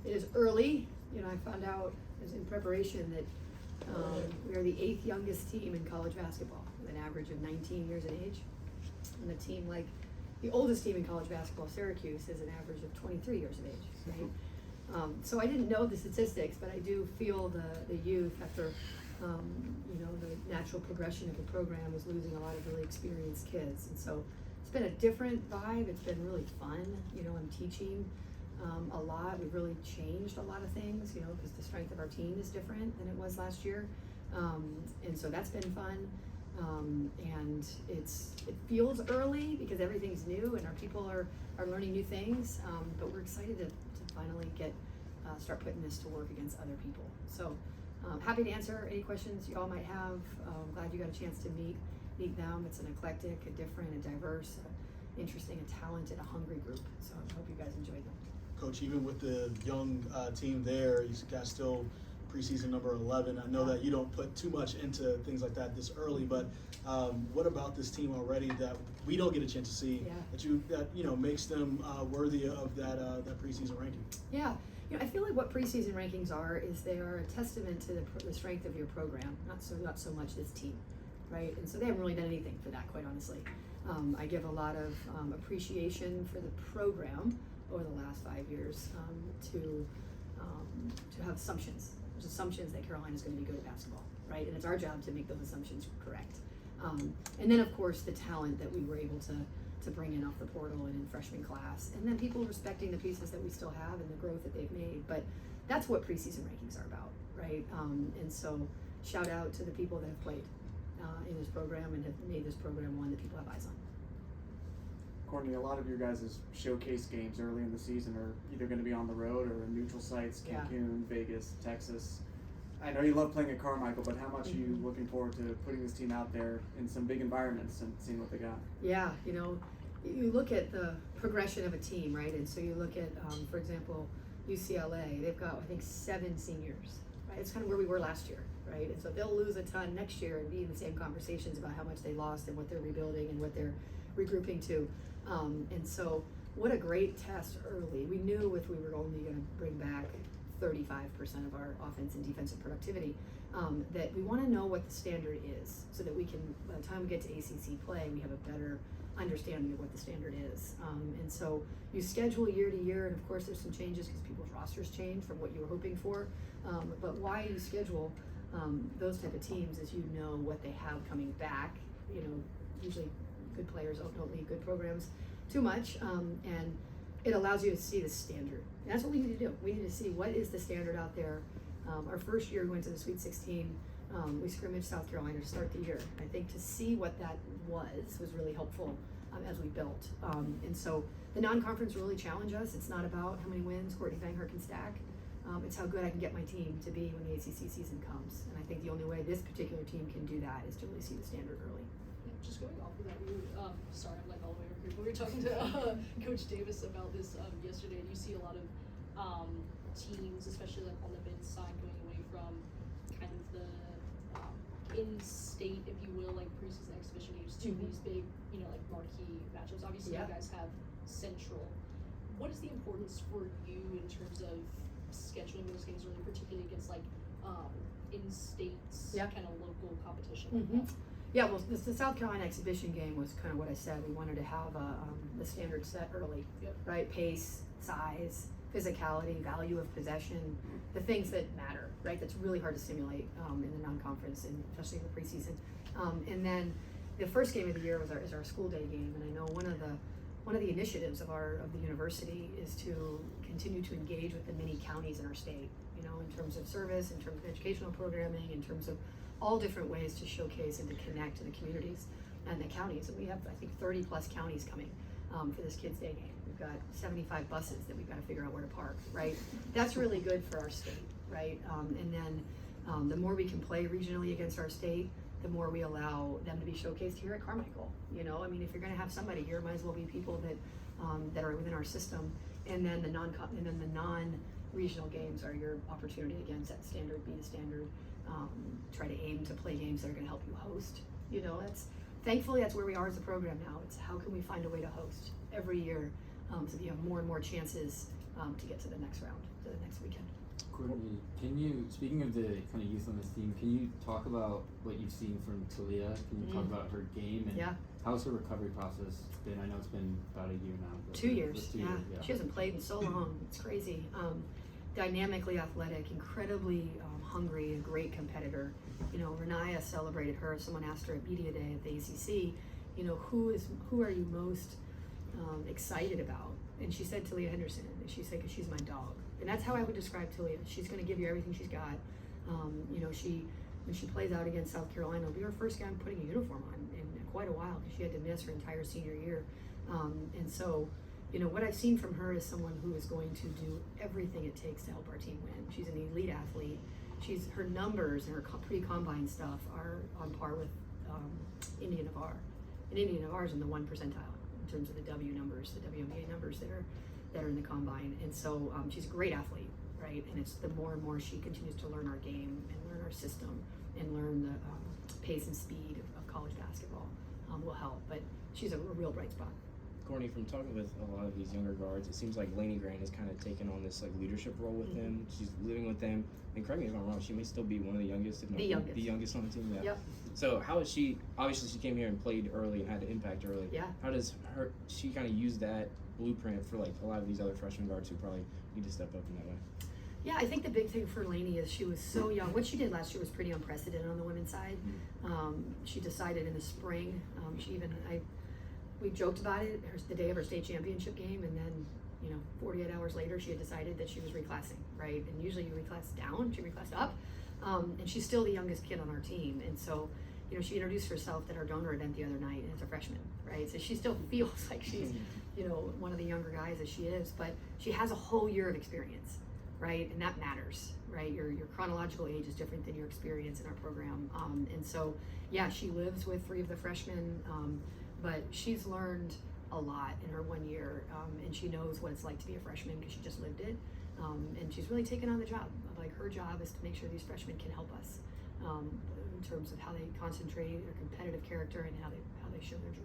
It is early. You know, I found out as in preparation that we are the 8th youngest team in college basketball, with an average of 19 years of age. And the team, like the oldest team in college basketball, Syracuse, is an average of 23 years of age, right? So I didn't know the statistics, but I do feel the youth after, you know, the natural progression of the program was losing a lot of really experienced kids. And so it's been a different vibe. It's been really fun. You know, I'm teaching a lot. We've really changed a lot of things, you know, because the strength of our team is different than it was last year. And so that's been fun. And it feels early because everything's new and our people are learning new things. But we're excited to finally start putting this to work against other people. So happy to answer any questions you all might have. Glad you got a chance to meet them. It's an eclectic, a different, a diverse, interesting, a talented, a hungry group. So I hope you guys enjoyed them. Coach, even with the young team there, you guys still preseason number 11. I know that you don't put too much into things like that this early, but what about this team already that we don't get a chance to see that you know makes them worthy of that preseason ranking? Yeah, you know, I feel like what preseason rankings are is they are a testament to the strength of your program, not so much this team, right? And so they haven't really done anything for that, quite honestly. I give a lot of appreciation for the program over the last 5 years to have assumptions. There's assumptions that Carolina is going to be good at basketball, right? And it's our job to make those assumptions correct. And then, of course, the talent that we were able to bring in off the portal and in freshman class. And then people respecting the pieces that we still have and the growth that they've made. But that's what preseason rankings are about, right? And so shout out to the people that have played in this program and have made this program one that people have eyes on. Courtney, a lot of your guys' showcase games early in the season are either going to be on the road or in neutral sites, Cancun, Vegas, Texas. I know you love playing at Carmichael, but how much are you looking forward to putting this team out there in some big environments and seeing what they got? Yeah, you know, you look at the progression of a team, right? And so you look at, for example, UCLA, they've got, I think, 7 seniors, right? It's kind of where we were last year, right? And so they'll lose a ton next year and be in the same conversations about how much they lost and what they're rebuilding and what they're regrouping to. And so what a great test early. We knew if we were only going to bring back 35% of our offense and defensive productivity, that we want to know what the standard is so that we can, by the time we get to ACC play, we have a better understanding of what the standard is. And so you schedule year to year, and of course there's some changes because people's rosters change from what you were hoping for. But why you schedule those type of teams is you know what they have coming back. You know, usually good players don't leave good programs too much, and it allows you to see the standard. And that's what we need to do. We need to see what is the standard out there. Our first year we went to the Sweet 16. We scrimmaged South Carolina to start the year. I think to see what that was really helpful as we built. And so the non-conference really challenge us. It's not about how many wins Courtney Banghart can stack. It's how good I can get my team to be when the ACC season comes. And I think the only way this particular team can do that is to really see the standard early. Just going off of that, sorry, I'm like all the way over here, but we were talking to Coach Davis about this yesterday, and you see a lot of teams, especially like on the men's side, going away from kind of the in-state, if you will, like preseason exhibition games to these big, you know, like marquee matchups. Obviously, you guys have Central. What is the importance for you in terms of scheduling those games, really, particularly against like in-states kind of local competition like that? Yeah, well, the South Carolina exhibition game was kind of what I said. We wanted to have the standard set early, right? Pace, size, physicality, value of possession, the things that matter, right? That's really hard to simulate in the non-conference, and especially in the preseason. And then the first game of the year is our school day game, and I know one of the initiatives of the university is to continue to engage with the many counties in our state. You know, in terms of service, in terms of educational programming, in terms of all different ways to showcase and to connect to the communities and the counties. And we have, I think, 30 plus counties coming for this Kids Day game. We've got 75 buses that we've got to figure out where to park, right? That's really good for our state, right? And then the more we can play regionally against our state, the more we allow them to be showcased here at Carmichael. You know, I mean, if you're going to have somebody here, it might as well be people that are within our system. And then the non-regional games are your opportunity again, set standard, be the standard. Try to aim to play games that are going to help you host. You know, thankfully that's where we are as a program now. It's how can we find a way to host every year so that you have more and more chances to get to the next round, to the next weekend. Courtney, can you, speaking of the kind of youth on this team, can you talk about what you've seen from Talia? Can you talk about her game and Yeah. how's her recovery process been? I know it's been about a year now. But 2 years, it's 2 yeah. years, She hasn't played in so long. It's crazy. Dynamically athletic, incredibly hungry, a great competitor. You know, Renaya celebrated her. Someone asked her at media day at the ACC, you know, who are you most excited about? And she said Talia Henderson. And she said, because she's my dog. And that's how I would describe Talia. She's going to give you everything she's got. You know, when she plays out against South Carolina, it'll be her first game putting a uniform on in quite a while because she had to miss her entire senior year. And so, you know, what I've seen from her is someone who is going to do everything it takes to help our team win. She's an elite athlete. Her numbers and her pre-combine stuff are on par with India Navar. And India Navar is in the 1 percentile in terms of the W numbers, the WNBA numbers that are in the combine. And so she's a great athlete, right? And it's the more and more she continues to learn our game and learn our system and learn the pace and speed of college basketball will help. But she's a real bright spot. Courtney, from talking with a lot of these younger guards, it seems like Lainey Grant has kind of taken on this like leadership role with them. She's living with them. And correct me if I'm wrong, she may still be one of the youngest, if not the youngest on the team. Yeah. Yep. So how is she? Obviously, she came here and played early and had an impact early. Yeah. How does she kind of use that blueprint for like a lot of these other freshman guards who probably need to step up in that way? Yeah, I think the big thing for Lainey is she was so young. What she did last year was pretty unprecedented on the women's side. She decided in the spring. We joked about it the day of her state championship game, and then 48 hours later, she had decided that she was reclassing, right? And usually you reclass down, she reclassed up, and she's still the youngest kid on our team. And so, she introduced herself at our donor event the other night, and it's a freshman, right? So she still feels like she's, one of the younger guys as she is, but she has a whole year of experience, right? And that matters, right? Your chronological age is different than your experience in our program. And so, yeah, she lives with 3 of the freshmen, but she's learned a lot in her 1 year, and she knows what it's like to be a freshman because she just lived it, and she's really taken on the job. Like, her job is to make sure these freshmen can help us in terms of how they concentrate, their competitive character, and how they show their joy.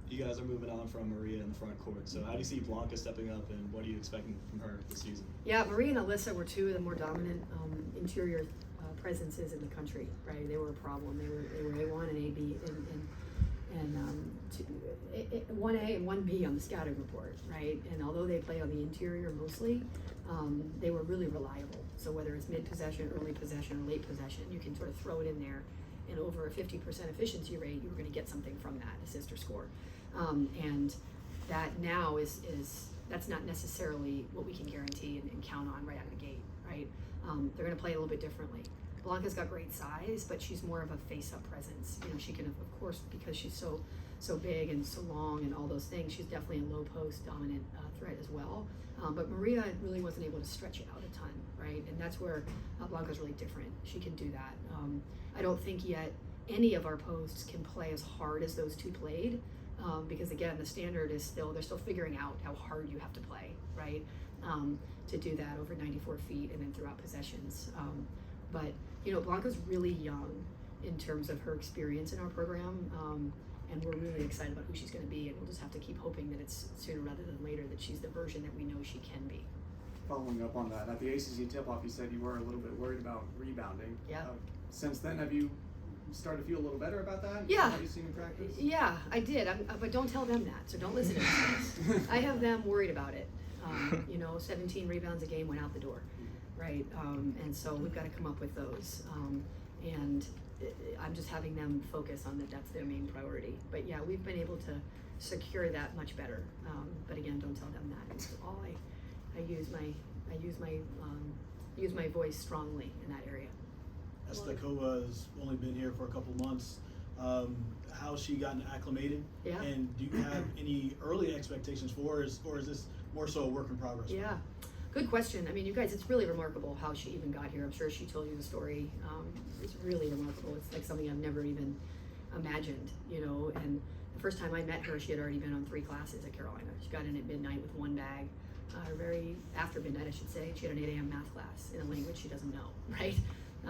You guys are moving on from Maria in the front court, so how do you see Blanca stepping up, and what are you expecting from her this season? Yeah, Maria and Alyssa were 2 of the more dominant interior presences in the country, right? They were a problem. They were A1 and AB, and 1A and 1B on the scouting report, right? And although they play on the interior mostly, they were really reliable. So whether it's mid-possession, early possession, or late possession, you can sort of throw it in there, and over a 50% efficiency rate, you were going to get something from that, assist or score. And that now that's not necessarily what we can guarantee and count on right out of the gate, right? They're going to play a little bit differently. Blanca's got great size, but she's more of a face-up presence. She can, of course, because she's so big and so long and all those things, she's definitely a low post dominant threat as well. But Maria really wasn't able to stretch it out a ton, right? And that's where Blanca's really different. She can do that. I don't think yet any of our posts can play as hard as those 2 played, because again, the standard is they're still figuring out how hard you have to play, right? To do that over 94 feet and then throughout possessions. But Blanca's really young in terms of her experience in our program, and we're really excited about who she's going to be, and we'll just have to keep hoping that it's sooner rather than later that she's the version that we know she can be. Following up on that, at the ACC tip-off, you said you were a little bit worried about rebounding. Yeah. Since then, have you started to feel a little better about that? Yeah. Have you seen in practice? Yeah, I did. But don't tell them that. So don't listen to them. I have them worried about it. 17 rebounds a game went out the door, right? And so we've got to come up with those. And I'm just having them focus on that's their main priority. But yeah, we've been able to secure that much better. But again, don't tell them that. It's all I use my voice strongly in that area. Estakova has only been here for a couple months. How's she gotten acclimated? Yeah. And do you have any early expectations for her, or is this more so a work in progress? Yeah. Good question. I mean, you guys, it's really remarkable how she even got here. I'm sure she told you the story. It's really remarkable. It's like something I've never even imagined, and the first time I met her, she had already been on 3 classes at Carolina. She got in at midnight with 1 bag, after midnight, I should say. She had an 8 a.m. math class in a language she doesn't know, right?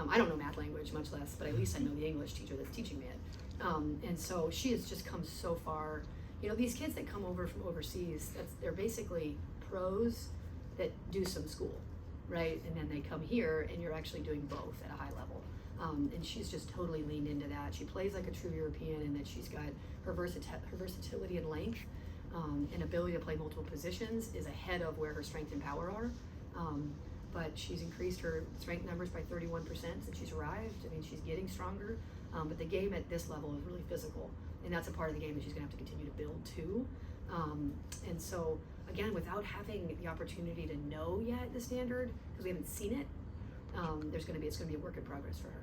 I don't know math language, much less, but at least I know the English teacher that's teaching me it. And so she has just come so far. These kids that come over from overseas, they're basically pros that do some school, right? And then they come here and you're actually doing both at a high level. And she's just totally leaned into that. She plays like a true European in that she's got her versatility and length and ability to play multiple positions is ahead of where her strength and power are. But she's increased her strength numbers by 31% since she's arrived. I mean, she's getting stronger. But the game at this level is really physical. And that's a part of the game that she's gonna have to continue to build too. And so, again, without having the opportunity to know yet the standard, because we haven't seen it, it's gonna be a work in progress for her.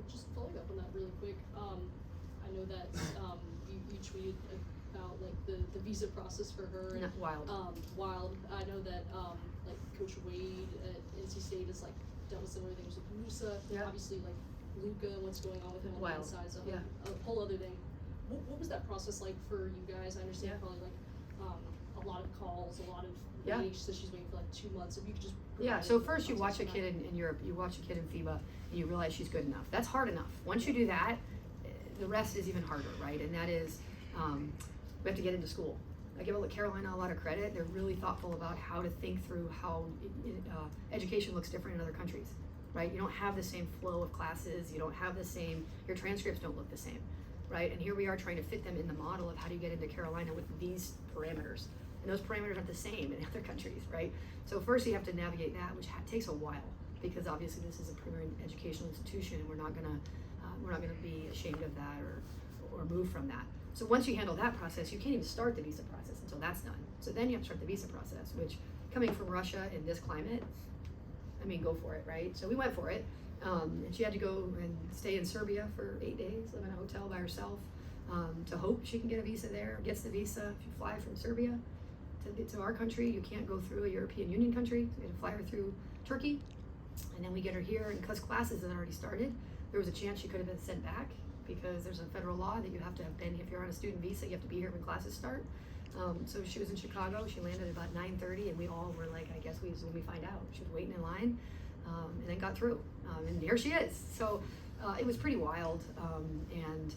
Just following up on that really quick, I know that you tweeted about like the visa process for her. And, Wild. Wild. I know that like Coach Wade at NC State has like dealt with similar things with Musa. Yeah. Obviously, like Luka and what's going on with him on Wild. that side is Yeah. a whole other thing. What was that process like for you guys? I understand Yeah. probably like a lot of calls, a lot of Yeah. waiting. She said she's waiting for like 2 months. If you could just Yeah, provide so the first you watch a process kid in Europe, you watch a kid in FIBA, and you realize she's good enough. That's hard enough. Once you do that, the rest is even harder, right? And that is, we have to get into school. I give Carolina a lot of credit. They're really thoughtful about how to think through how education looks different in other countries, right? You don't have the same flow of classes. You don't have the same, your transcripts don't look the same, right? And here we are trying to fit them in the model of how do you get into Carolina with these parameters. And those parameters aren't the same in other countries, right? So first you have to navigate that, which takes a while, because obviously this is a premier educational institution, and we're not gonna be ashamed of that or move from that. So once you handle that process, you can't even start the visa process until that's done. So then you have to start the visa process, which coming from Russia in this climate, I mean, go for it, right? So we went for it, and she had to go and stay in Serbia for 8 days, live in a hotel by herself, to hope she can get a visa there. Gets the visa. If you fly from Serbia to get to our country, you can't go through a European Union country. So we had to fly her through Turkey, and then we get her here. And because classes had already started, there was a chance she could have been sent back, because there's a federal law that you have to have been, if you're on a student visa, you have to be here when classes start. So she was in Chicago. She landed at about 9:30, and we all were like, I guess when we find out. She was waiting in line, and then got through, and here she is. So it was pretty wild, and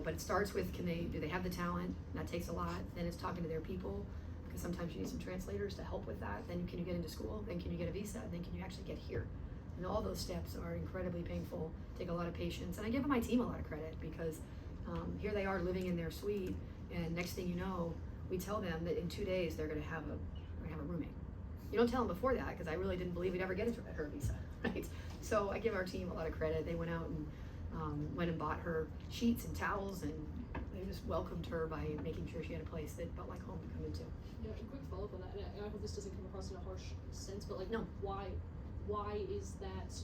but it starts with do they have the talent? That takes a lot. Then it's talking to their people, because sometimes you need some translators to help with that. Then can you get into school? Then can you get a visa? Then can you actually get here? And all those steps are incredibly painful, take a lot of patience. And I give my team a lot of credit, because here they are living in their suite, and next thing you know, we tell them that in 2 days they're gonna have a roommate. You don't tell them before that, because I really didn't believe we'd ever get her visa, right? So I give our team a lot of credit. They went out and went and bought her sheets and towels, and they just welcomed her by making sure she had a place that felt like home to come into. Yeah, a quick follow up on that, and I hope this doesn't come across in a harsh sense, but like, No. why is that,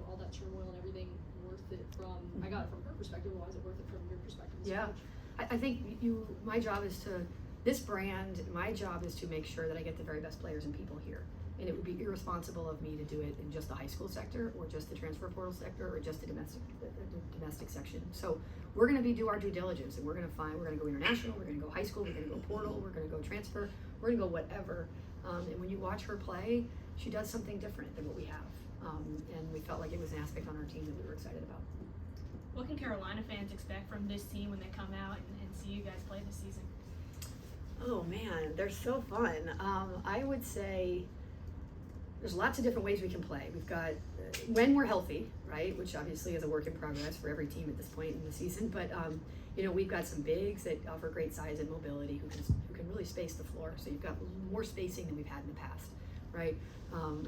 all that turmoil and everything worth it from, I got it from her perspective, why is it worth it from your perspective as a Yeah. coach? I think my job is my job is to make sure that I get the very best players and people here. And it would be irresponsible of me to do it in just the high school sector, or just the transfer portal sector, or just the domestic section. So we're gonna do our due diligence, and we're gonna go international, we're gonna go high school, we're gonna go portal, we're gonna go transfer, we're gonna go whatever. And when you watch her play, she does something different than what we have. And we felt like it was an aspect on our team that we were excited about. What can Carolina fans expect from this team when they come out and see you guys play this season? Oh man, they're so fun. I would say there's lots of different ways we can play. We've got, when we're healthy, right, which obviously is a work in progress for every team at this point in the season, but we've got some bigs that offer great size and mobility who can really space the floor. So you've got more spacing than we've had in the past, right?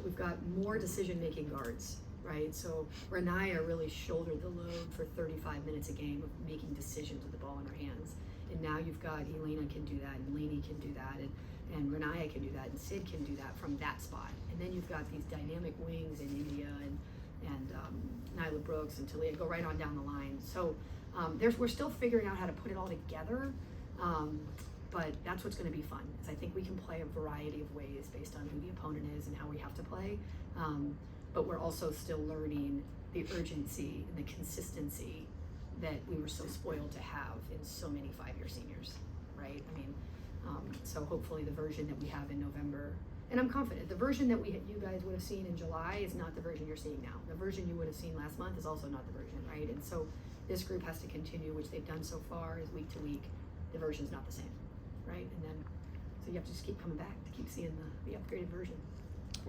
We've got more decision-making guards, right? So Renaya really shouldered the load for 35 minutes a game of making decisions with the ball in her hands. And now you've got Elena can do that, and Lainey can do that, and Renaya can do that, and Sid can do that from that spot. And then you've got these dynamic wings in India and Nyla Brooks and Talia, go right on down the line. So we're still figuring out how to put it all together, but that's what's going to be fun, is I think we can play a variety of ways based on who the opponent is and how we have to play. But we're also still learning the urgency and the consistency that we were so spoiled to have in so many five-year seniors, right? I mean, so hopefully the version that we have in November, and I'm confident, the version that you guys would have seen in July is not the version you're seeing now. The version you would have seen last month is also not the version, right? And so this group has to continue, which they've done so far, is week to week. The version's not the same, right? And then So you have to just keep coming back to keep seeing the upgraded version.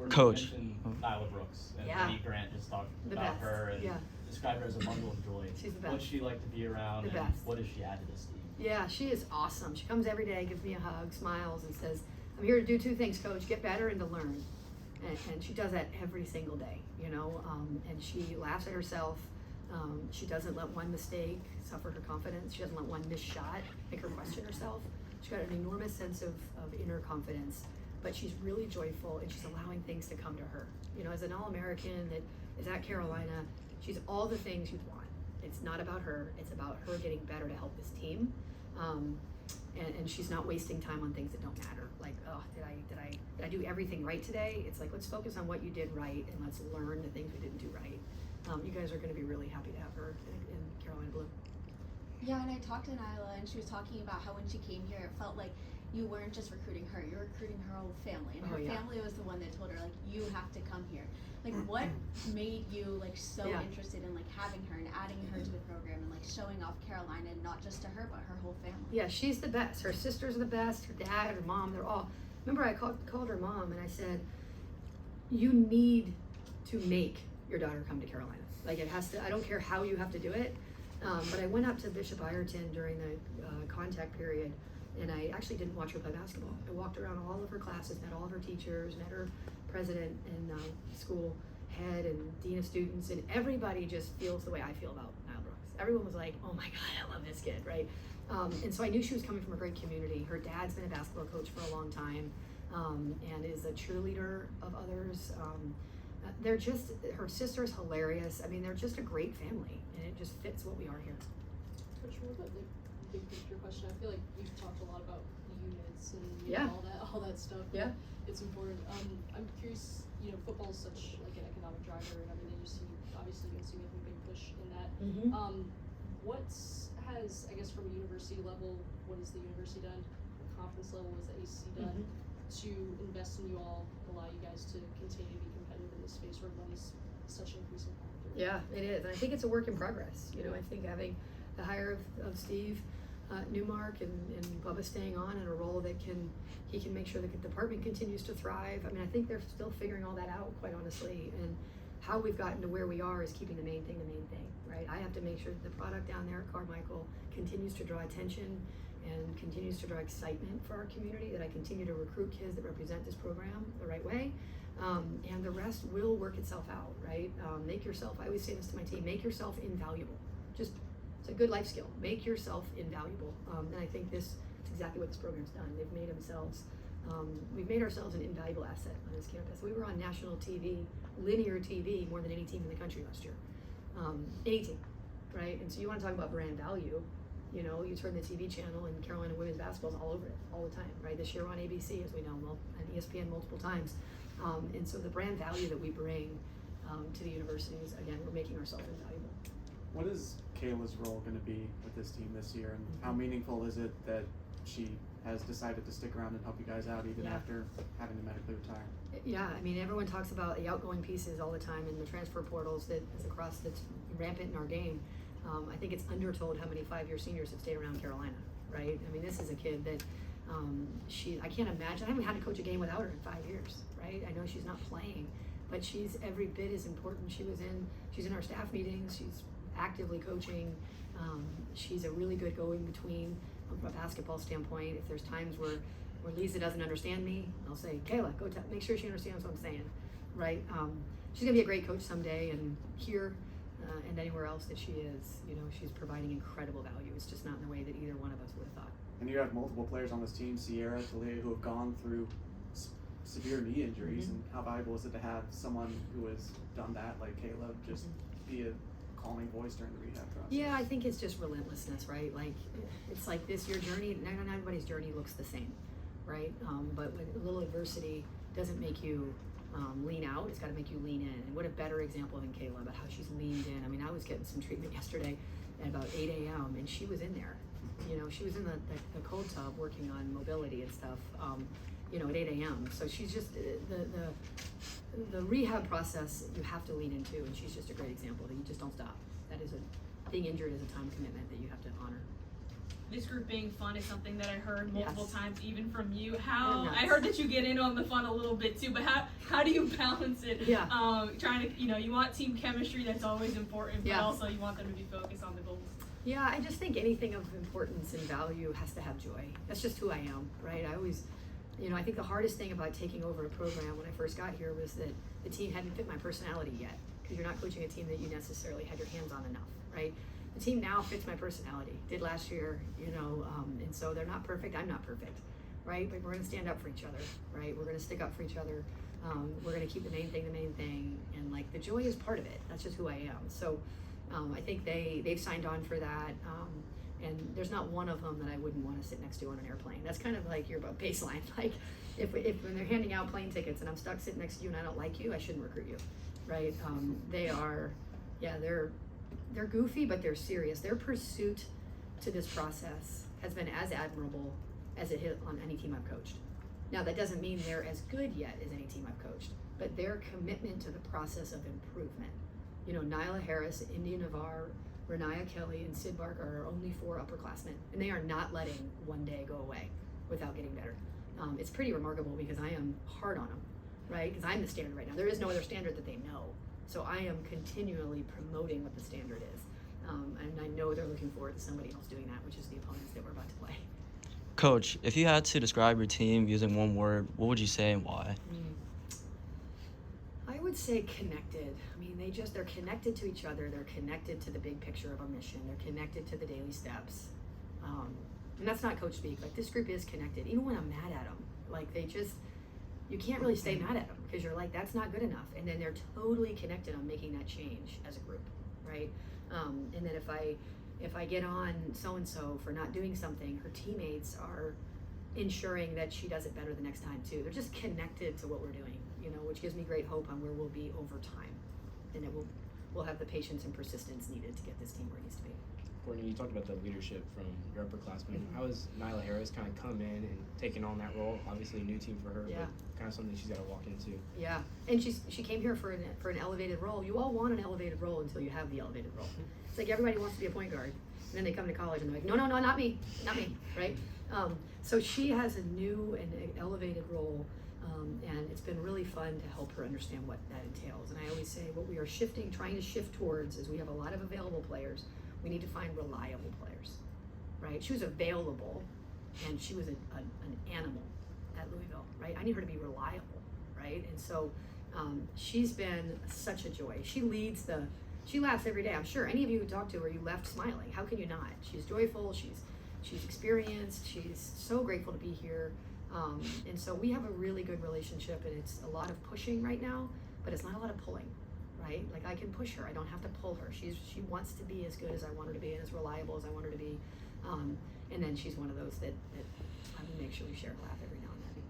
Coach. You mentioned Nyla Brooks, and Yeah. Lee Grant just talked The about best. her and Yeah. described her as a bundle of joy. She's the best. What's she like to be around, The and best. what does she add to this team? Yeah, she is awesome. She comes every day, gives me a hug, smiles, and says, "I'm here to do two things, Coach: get better and to learn." And she does that every single day, you know. And she laughs at herself. She doesn't let one mistake suffer her confidence. She doesn't let one missed shot make her question herself. She's got an enormous sense of inner confidence, but she's really joyful, and she's allowing things to come to her. You know, as an All-American that is at Carolina, she's all the things you'd want. It's not about her, it's about her getting better to help this team. And she's not wasting time on things that don't matter. Like, oh, did I do everything right today? It's like, let's focus on what you did right, and let's learn the things we didn't do right. You guys are gonna be really happy to have her in Carolina Blue. Yeah, and I talked to Nyla, and she was talking about how when she came here, it felt like you weren't just recruiting her, you were recruiting her whole family. And Oh, her yeah. family was the one that told her, like, you have to come here. Like, what made you, like, so Yeah. interested in, like, having her and adding her to the program and, like, showing off Carolina, not just to her, but her whole family? Yeah, she's the best. Her sisters are the best. Her dad, her mom, they're all. Remember, I called her mom and I said, "You need to make your daughter come to Carolina. Like, it has to. I don't care how you have to do it." But I went up to Bishop Ireton during the contact period, and I actually didn't watch her play basketball. I walked around all of her classes, met all of her teachers, met her president and school head and dean of students, and everybody just feels the way I feel about Nyla Brooks. Everyone was like, "Oh my God, I love this kid," right? And so I knew she was coming from a great community. Her dad's been a basketball coach for a long time, and is a cheerleader of others. They're just, her sister's hilarious. I mean, they're just a great family, and it just fits what we are here. Coach, what about the big picture question? I feel like you've talked a lot about units and Yeah. all that stuff. Yeah. It's important. I'm curious. You know, football is such like an economic driver and everything. You see, obviously, UNC making a big push in that. Has I guess from a university level, what has the university done? Conference level, what has the ACC done to invest in you all, allow you guys to continue to be competitive in this space where money's such an increasing factor? Yeah, it is. And I think it's a work in progress. You know, I think having the hire of Steve Newmark and Bubba staying on in a role that he can make sure that the department continues to thrive. I mean, I think they're still figuring all that out, quite honestly. And how we've gotten to where we are is keeping the main thing, right? I have to make sure that the product down there at Carmichael continues to draw attention and continues to draw excitement for our community, that I continue to recruit kids that represent this program the right way. And the rest will work itself out, right? Make yourself, I always say this to my team, make yourself invaluable. Just, it's a good life skill. Make yourself invaluable. And I think this is exactly what this program's done. They've made themselves, we've made ourselves an invaluable asset on this campus. We were on national TV, linear TV, more than any team in the country last year. Any team, right? And so you want to talk about brand value, you know, you turn the TV channel and Carolina women's basketball's all over it all the time, right? This year we're on ABC, as we know, and ESPN multiple times. And so the brand value that we bring to the universities, again, we're making ourselves invaluable. What is Kayla's role going to be with this team this year, and how meaningful is it that she has decided to stick around and help you guys out even after having to medically retire? Yeah, I mean, everyone talks about the outgoing pieces all the time in the transfer portals that is across, that's rampant in our game. I think it's undertold how many 5-year seniors have stayed around Carolina, right? I mean, this is a kid that I can't imagine, I haven't had to coach a game without her in 5 years, right? I know she's not playing, but she's every bit as important. She's in our staff meetings, she's actively coaching. She's a really good go-in-between from a basketball standpoint. If there's times where Lisa doesn't understand me, I'll say, Kayla, go make sure she understands what I'm saying, right? She's gonna be a great coach someday, and here and anywhere else that she is, you know, she's providing incredible value. It's just not in the way that either one of us would have thought. And you have multiple players on this team, Sierra, Talia, who have gone through severe knee injuries, and how valuable is it to have someone who has done that, like Kayla, just be a calming voice during the rehab process? Yeah, I think it's just relentlessness, right? Like, it's like this, your journey, not everybody's journey looks the same, right? But when a little adversity doesn't make you lean out, it's got to make you lean in. And what a better example than Kayla about how she's leaned in. I mean, I was getting some treatment yesterday at about 8 a.m. and she was in there. You know, she was in the cold tub working on mobility and stuff, you know, at 8 a.m. So she's just, the rehab process you have to lean into, and she's just a great example that you just don't stop. That is being injured is a time commitment that you have to honor. this group being fun is something that I heard multiple Yes. times, even from you. How They're I nuts. heard that you get in on the fun a little bit too, but how do you balance it? Yeah. Trying to, you want team chemistry, that's always important, but Yeah. also you want them to be focused on the goals. Yeah, I just think anything of importance and value has to have joy. That's just who I am, right? I always, I think the hardest thing about taking over a program when I first got here was that the team hadn't fit my personality yet, because you're not coaching a team that you necessarily had your hands on enough, right? The team now fits my personality, did last year, and so they're not perfect, I'm not perfect, right? But we're gonna stand up for each other, right? We're gonna stick up for each other. We're gonna keep the main thing, and like the joy is part of it. That's just who I am. So I think they've signed on for that, and there's not one of them that I wouldn't want to sit next to on an airplane. That's kind of like your baseline. Like if when they're handing out plane tickets and I'm stuck sitting next to you and I don't like you, I shouldn't recruit you, right? They're goofy, but they're serious. Their pursuit to this process has been as admirable as it hit on any team I've coached. Now that doesn't mean they're as good yet as any team I've coached, but their commitment to the process of improvement. Nyla Harris, India Navarre, Renaya Kelly, and Sid Bark are our only 4 upperclassmen, and they are not letting one day go away without getting better. It's pretty remarkable because I am hard on them, right? Because I'm the standard right now. There is no other standard that they know. So I am continually promoting what the standard is. And I know they're looking forward to somebody else doing that, which is the opponents that we're about to play. Coach, if you had to describe your team using one word, what would you say and why? I would say connected. I mean, they're connected to each other. They're connected to the big picture of our mission. They're connected to the daily steps. And that's not coach speak. Like, this group is connected. Even when I'm mad at them, like, you can't really stay mad at them because you're like, that's not good enough. And then they're totally connected on making that change as a group, right? And then if I get on so-and-so for not doing something, her teammates are ensuring that she does it better the next time too. They're just connected to what we're doing, which gives me great hope on where we'll be over time. And we'll have the patience and persistence needed to get this team where it needs to be. Courtney, you talked about the leadership from your upperclassmen. Mm-hmm. How has Nyla Harris kind of come in and taken on that role? Obviously, a new team for her, Yeah. but kind of something she's got to walk into. Yeah, and she came here for an elevated role. You all want an elevated role until you have the elevated role. It's like everybody wants to be a point guard, and then they come to college and they're like, no, not me, right? So she has a new and elevated role, and it's been really fun to help her understand what that entails. And I always say what we are trying to shift towards is we have a lot of available players. We need to find reliable players, right? She was available, and she was an animal at Louisville, right? I need her to be reliable, right? And so she's been such a joy. She laughs every day. I'm sure any of you who talked to her, you left smiling. How can you not? She's joyful. She's experienced. She's so grateful to be here. And so we have a really good relationship, and it's a lot of pushing right now, but it's not a lot of pulling, right? Like, I can push her. I don't have to pull her. She wants to be as good as I want her to be and as reliable as I want her to be. And then she's one of those that I will make sure we share a laugh every now and then.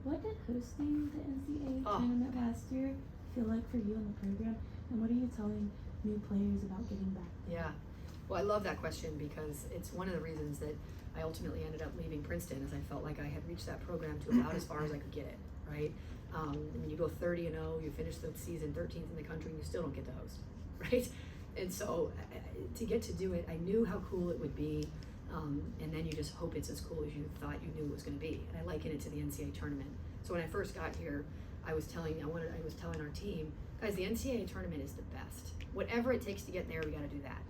What did hosting the NCAA tournament last year feel like for you in the program? And what are you telling new players about getting back there? Yeah. Well, I love that question because it's one of the reasons that I ultimately ended up leaving Princeton, is I felt like I had reached that program to about as far as I could get it, right? I mean, you go 30-0, you finish the season 13th in the country, and you still don't get to host, right? And so to get to do it, I knew how cool it would be, and then you just hope it's as cool as you thought you knew it was going to be. And I liken it to the NCAA tournament. So when I first got here, I was telling our team, guys, the NCAA tournament is the best. Whatever it takes to get there, we got to do that.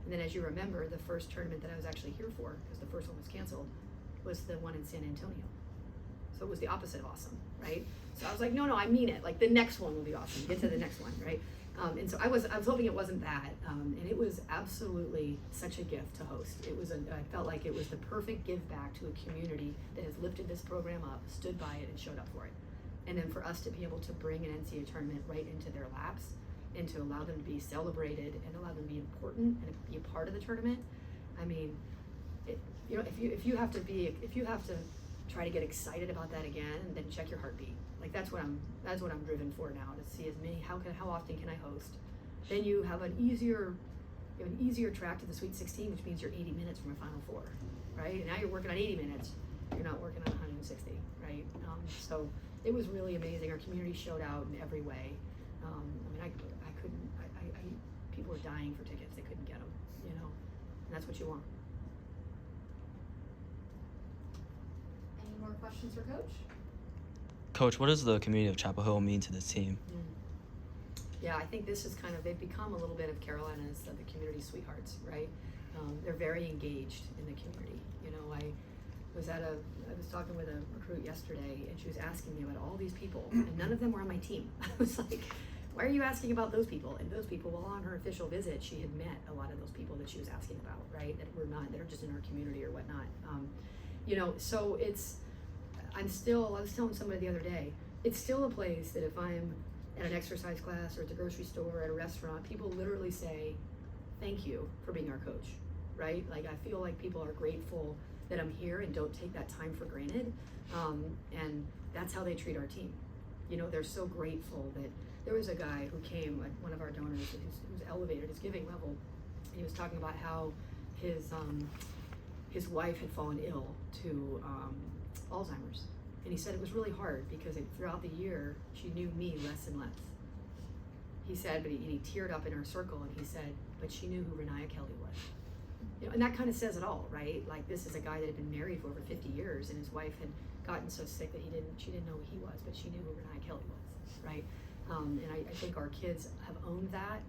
And then, as you remember, the first tournament that I was actually here for, because the first one was canceled, was the one in San Antonio. So it was the opposite of awesome, right? So I was like, no, I mean it. Like, the next one will be awesome. Get to the next one, right? And so I was hoping it wasn't that, and it was absolutely such a gift to host. I felt like it was the perfect give back to a community that has lifted this program up, stood by it, and showed up for it. And then for us to be able to bring an NCAA tournament right into their laps, and to allow them to be celebrated and allow them to be important and be a part of the tournament. I mean, if you have to try to get excited about that again, then check your heartbeat. Like, that's what I'm driven for now, to see as many. How often can I host? Then you have an easier track to the Sweet 16, which means you're 80 minutes from a Final Four, right? And now you're working on 80 minutes. You're not working on 160, right? So it was really amazing. Our community showed out in every way. I mean, people were dying for tickets. They couldn't get them, and that's what you want. more questions for Coach? Coach, what does the community of Chapel Hill mean to this team? Yeah, I think this is kind of, they've become a little bit of Carolina's, the community sweethearts, right? They're very engaged in the community. You know, I was talking with a recruit yesterday, and she was asking me about all these people, and none of them were on my team. I was like, why are you asking about those people? And those people, well, on her official visit, she had met a lot of those people that she was asking about, right? That were not, that are just in our community or whatnot. You know, so I was telling somebody the other day, it's still a place that if I'm at an exercise class or at the grocery store or at a restaurant, people literally say, thank you for being our coach, right? Like, I feel like people are grateful that I'm here and don't take that time for granted. And that's how they treat our team. You know, they're so grateful that there was a guy who came, one of our donors who's elevated his giving level. And he was talking about how his wife had fallen ill to Alzheimer's. And he said it was really hard because throughout the year, she knew me less and less. He said, and he teared up in our circle, and he said, but she knew who Renaya Kelly was. You know, and that kind of says it all, right? Like, this is a guy that had been married for over 50 years, and his wife had gotten so sick that she didn't know who he was, but she knew who Renaya Kelly was, right? And I think our kids have owned that.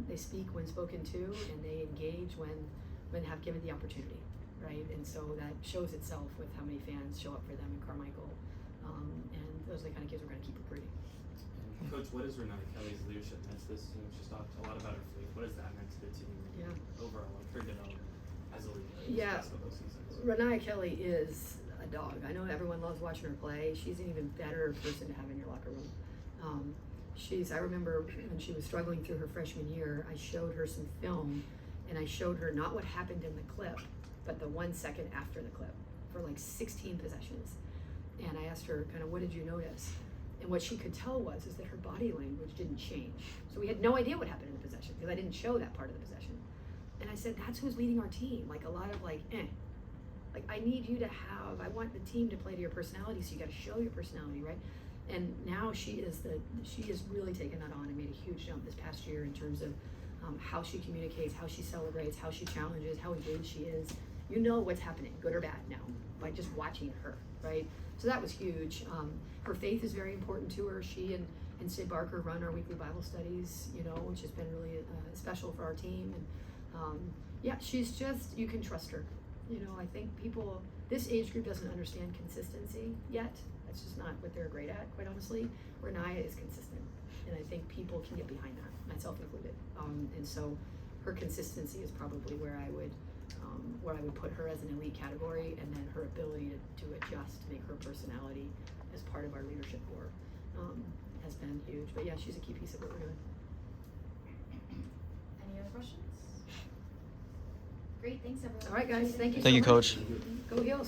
They speak when spoken to, and they engage when have given the opportunity, right? And so that shows itself with how many fans show up for them in Carmichael. And those are the kind of kids we're going to keep recruiting. And Coach, what is Renaya Kelly's leadership meant to this team? She's talked a lot about her faith. What has that meant to the team overall, like her development as a leader? Yeah, Those seasons? Renaya Kelly is a dog. I know everyone loves watching her play. She's an even better person to have in your locker room. I remember when she was struggling through her freshman year, I showed her some film, and I showed her not what happened in the clip, but the 1 second after the clip for like 16 possessions. And I asked her kind of, what did you notice? And what she could tell is that her body language didn't change. So we had no idea what happened in the possession because I didn't show that part of the possession. And I said, that's who's leading our team. Like, a lot of like, I need you to I want the team to play to your personality, so you got to show your personality, right? And now she has really taken that on and made a huge jump this past year in terms of how she communicates, how she celebrates, how she challenges, how engaged she is. You know what's happening, good or bad now, by just watching her, right? So that was huge. Her faith is very important to her. She and Sid Barker run our weekly Bible studies, you know, which has been really special for our team. And yeah, she's just, you can trust her. You know, I think this age group doesn't understand consistency yet. That's just not what they're great at, quite honestly. Renaya is consistent, and I think people can get behind that, myself included. And so her consistency is probably where I would put her as an elite category, and then her ability to adjust to make her personality as part of our leadership core has been huge. But yeah, she's a key piece of what we're doing. Any other questions? Great, thanks everyone. All right, guys, thank you. Thank you, so much. Coach. Go Heels.